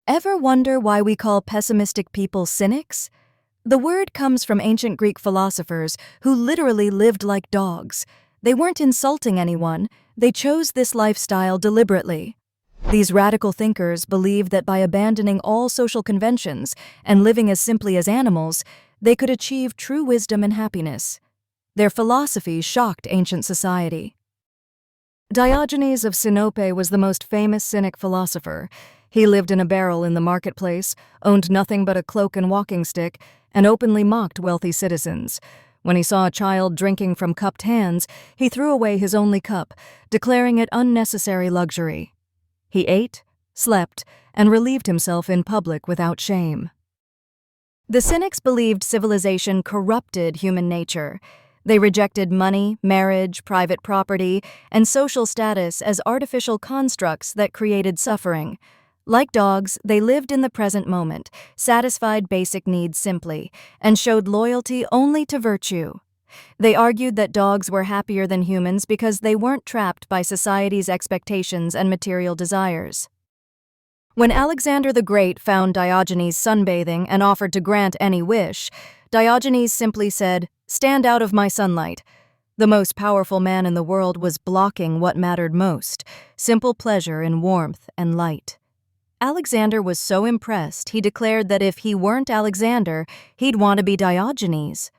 Ever wonder why we call pessimistic people cynics? The word comes from ancient Greek philosophers who literally lived like dogs. They weren't insulting anyone, they chose this lifestyle deliberately. These radical thinkers believed that by abandoning all social conventions and living as simply as animals, they could achieve true wisdom and happiness. Their philosophy shocked ancient society. Diogenes of Sinope was the most famous cynic philosopher. He lived in a barrel in the marketplace, owned nothing but a cloak and walking stick, and openly mocked wealthy citizens. When he saw a child drinking from cupped hands, he threw away his only cup, declaring it unnecessary luxury. He ate, slept, and relieved himself in public without shame. The cynics believed civilization corrupted human nature. They rejected money, marriage, private property, and social status as artificial constructs that created suffering. Like dogs, they lived in the present moment, satisfied basic needs simply, and showed loyalty only to virtue. They argued that dogs were happier than humans because they weren't trapped by society's expectations and material desires. When Alexander the Great found Diogenes sunbathing and offered to grant any wish, Diogenes simply said, "Stand out of my sunlight." The most powerful man in the world was blocking what mattered most, simple pleasure in warmth and light. Alexander was so impressed, he declared that if he weren't Alexander, he'd want to be Diogenes.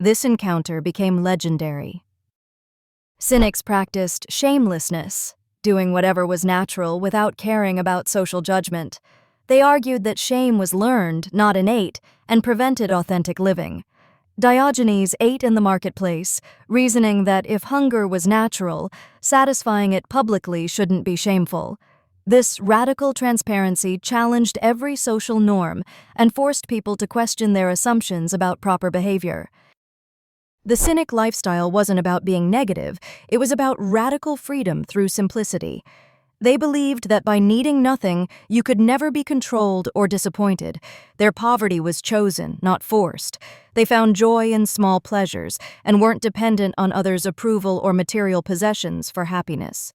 This encounter became legendary. Cynics practiced shamelessness, doing whatever was natural without caring about social judgment. They argued that shame was learned, not innate, and prevented authentic living. Diogenes ate in the marketplace, reasoning that if hunger was natural, satisfying it publicly shouldn't be shameful. This radical transparency challenged every social norm and forced people to question their assumptions about proper behavior. The cynic lifestyle wasn't about being negative, it was about radical freedom through simplicity. They believed that by needing nothing, you could never be controlled or disappointed. Their poverty was chosen, not forced. They found joy in small pleasures and weren't dependent on others' approval or material possessions for happiness.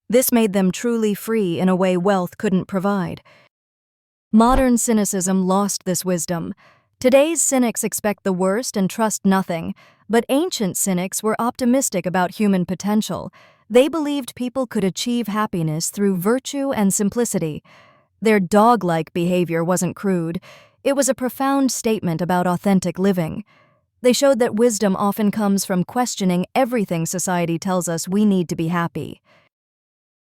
This made them truly free in a way wealth couldn't provide. Modern cynicism lost this wisdom. Today's cynics expect the worst and trust nothing, but ancient cynics were optimistic about human potential. They believed people could achieve happiness through virtue and simplicity. Their dog-like behavior wasn't crude. It was a profound statement about authentic living. They showed that wisdom often comes from questioning everything society tells us we need to be happy.